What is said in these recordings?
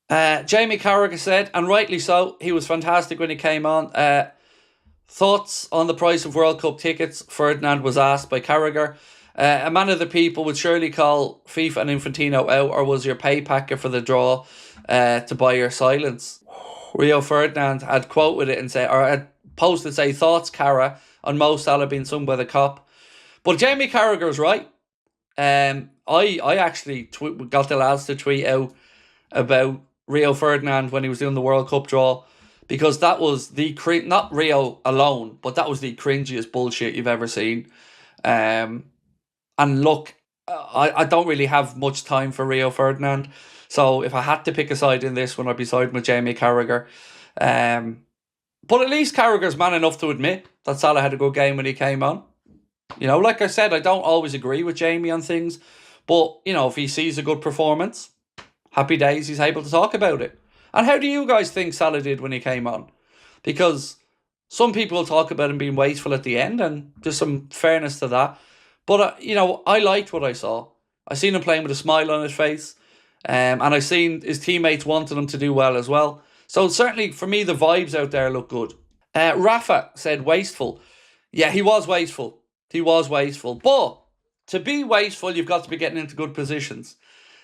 Jamie Carragher said, and rightly so, he was fantastic when he came on. Thoughts on the price of World Cup tickets? Ferdinand was asked by Carragher. A man of the people would surely call FIFA and Infantino out, or was your pay packet for the draw to buy your silence? Rio Ferdinand had quoted it and said, or had posted say, thoughts, Cara, on Mo Salah being sung by the cop. But Jamie Carragher's right. I actually got the lads to tweet out about Rio Ferdinand when he was doing the World Cup draw, because that was not Rio alone, but that was the cringiest bullshit you've ever seen. And look, I don't really have much time for Rio Ferdinand, so if I had to pick a side in this one, I'd be siding with Jamie Carragher. But at least Carragher's man enough to admit that Salah had a good game when he came on. You know, like I said, I don't always agree with Jamie on things, but, you know, if he sees a good performance, happy days, he's able to talk about it. And how do you guys think Salah did when he came on? Because some people talk about him being wasteful at the end, and there's some fairness to that. But, you know, I liked what I saw. I seen him playing with a smile on his face, and I seen his teammates wanting him to do well as well. So certainly, for me, the vibes out there look good. Rafa said wasteful. Yeah, he was wasteful. He was wasteful. But to be wasteful, you've got to be getting into good positions.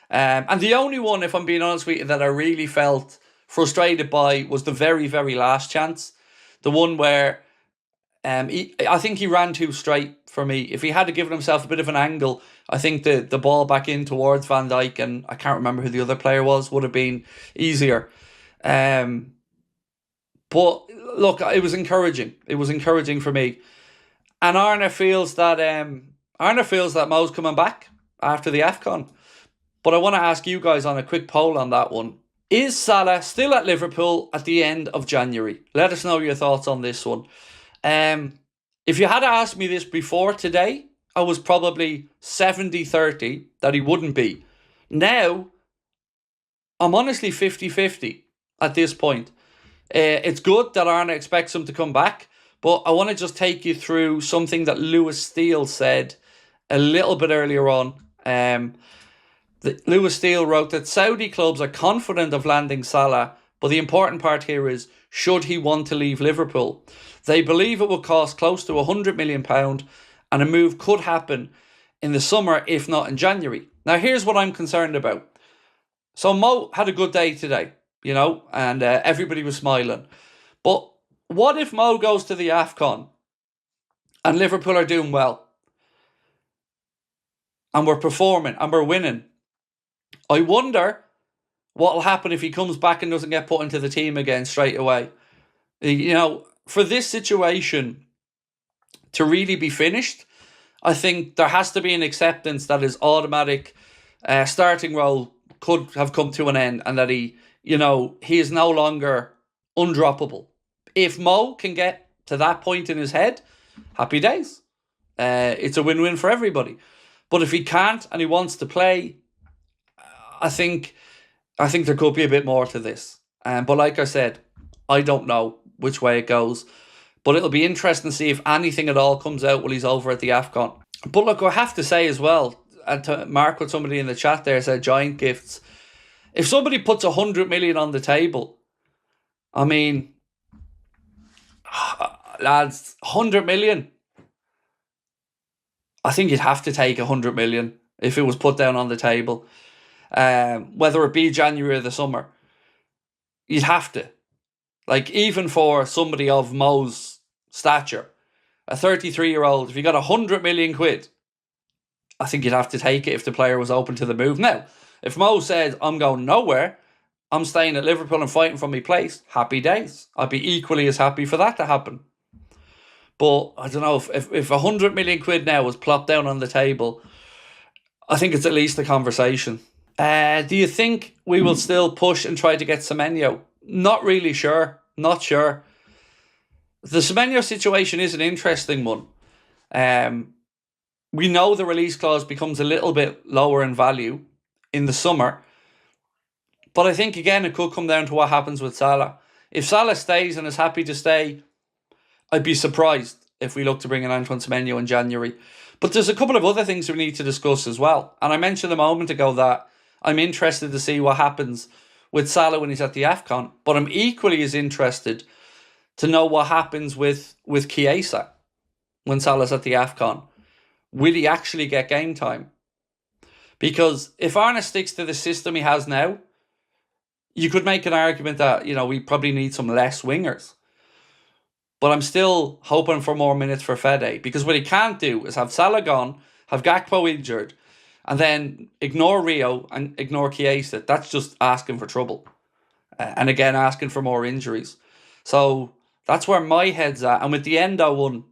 And the only one, if I'm being honest with you, that I really felt frustrated by was the very, very last chance. The one where I think he ran too straight for me. If he had given himself a bit of an angle, I think the ball back in towards Van Dijk, and I can't remember who the other player was, would have been easier. But look, it was encouraging. It was encouraging for me. And Arna feels that Mo's coming back after the AFCON. But I want to ask you guys on a quick poll on that one. Is Salah still at Liverpool at the end of January? Let us know your thoughts on this one. If you had asked me this before today, I was probably 70-30 that he wouldn't be. Now, I'm honestly 50-50 at this point. It's good that Arna expects him to come back, but I want to just take you through something that Lewis Steele said a little bit earlier on. Lewis Steele wrote that Saudi clubs are confident of landing Salah, but the important part here is, should he want to leave Liverpool? They believe it will cost close to £100 million, and a move could happen in the summer, if not in January. Now, here's what I'm concerned about. So Mo had a good day today, you know, and everybody was smiling. But what if Mo goes to the AFCON and Liverpool are doing well, and we're performing and we're winning? I wonder what will happen if he comes back and doesn't get put into the team again straight away. You know, for this situation to really be finished, I think there has to be an acceptance that his automatic starting role could have come to an end, and that he is no longer undroppable. If Mo can get to that point in his head, happy days. It's a win-win for everybody. But if he can't and he wants to play, I think there could be a bit more to this. But like I said, I don't know which way it goes. But it'll be interesting to see if anything at all comes out while he's over at the AFCON. But look, I have to say as well, and to mark what somebody in the chat there said, giant gifts. If somebody puts 100 million on the table, I mean, lads, 100 million. I think you'd have to take 100 million if it was put down on the table. Whether it be January or the summer, you'd have to. Like, even for somebody of Mo's stature, a 33-year-old, if you got 100 million quid, I think you'd have to take it if the player was open to the move. Now, if Mo said, I'm going nowhere, I'm staying at Liverpool and fighting for my place, happy days. I'd be equally as happy for that to happen. But I don't know, if 100 million quid now was plopped down on the table, I think it's at least a conversation. Do you think we will still push and try to get Semenyo? Not really sure. Not sure. The Semenyo situation is an interesting one. We know the release clause becomes a little bit lower in value in the summer. But I think, again, it could come down to what happens with Salah. If Salah stays and is happy to stay, I'd be surprised if we look to bring in Antoine Semenyo in January. But there's a couple of other things we need to discuss as well. And I mentioned a moment ago that I'm interested to see what happens with Salah when he's at the AFCON. But I'm equally as interested to know what happens with Chiesa when Salah's at the AFCON. Will he actually get game time? Because if Arne sticks to the system he has now, you could make an argument that, we probably need some less wingers. But I'm still hoping for more minutes for Fede, because what he can't do is have Salah gone, have Gakpo injured, and then ignore Rio and ignore Chiesa. That's just asking for trouble. And again, asking for more injuries. So that's where my head's at. And with the Endo one,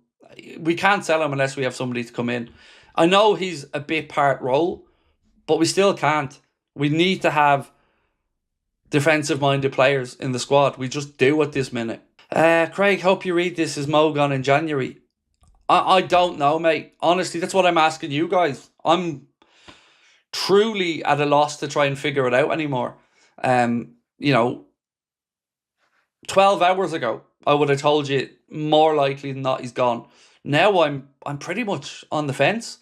we can't sell him unless we have somebody to come in. I know he's a bit part role, but we still can't. We need to have defensive-minded players in the squad. We just do at this minute. Craig, hope you read this. Is Mo gone in January? I don't know, mate. Honestly, that's what I'm asking you guys. I'm truly at a loss to try and figure it out anymore. 12 hours ago, I would have told you more likely than not he's gone. Now I'm pretty much on the fence.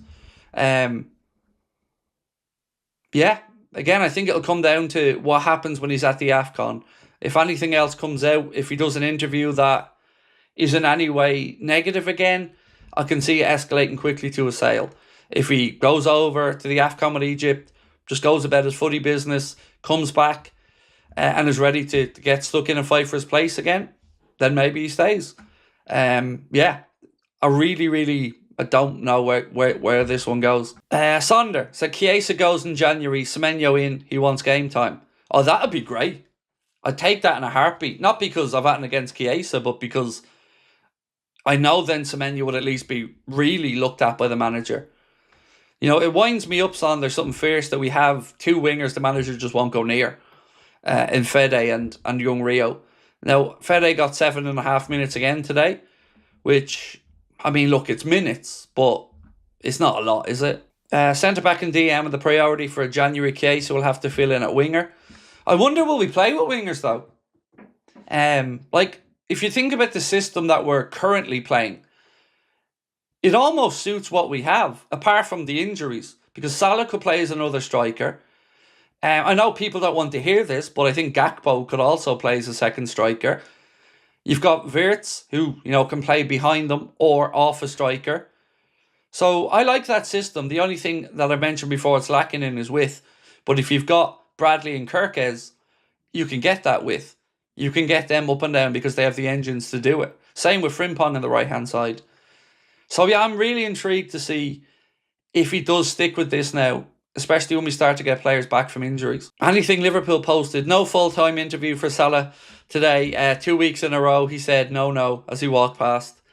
Yeah, again, I think it'll come down to what happens when he's at the AFCON. If anything else comes out, if he does an interview that is in any way negative again, I can see it escalating quickly to a sale. If he goes over to the AFCON with Egypt, just goes about his footy business, comes back and is ready to get stuck in and fight for his place again, then maybe he stays. I don't know where this one goes. Sonder said Chiesa goes in January, Semenyo in, he wants game time. Oh, that would be great. I'd take that in a heartbeat. Not because I've had against Chiesa, but because I know then Semenyo would at least be really looked at by the manager. It winds me up, Son. There's something fierce that we have two wingers the manager just won't go near in Fede and young Rio. Now, Fede got 7.5 minutes again today, which, look, it's minutes, but it's not a lot, is it? Centre-back and DM are the priority for a January case, so we'll have to fill in at winger. I wonder, will we play with wingers, though? If you think about the system that we're currently playing, it almost suits what we have, apart from the injuries, because Salah could play as another striker. I know people don't want to hear this, but I think Gakpo could also play as a second striker. You've got Wirtz, who, can play behind them or off a striker. So I like that system. The only thing that I mentioned before it's lacking in is width. But if you've got Bradley and Kirkes, you can get that width. You can get them up and down because they have the engines to do it. Same with Frimpong on the right-hand side. So yeah, I'm really intrigued to see if he does stick with this now, especially when we start to get players back from injuries. Anything Liverpool posted, no full-time interview for Salah today. 2 weeks in a row, he said no, as he walked past.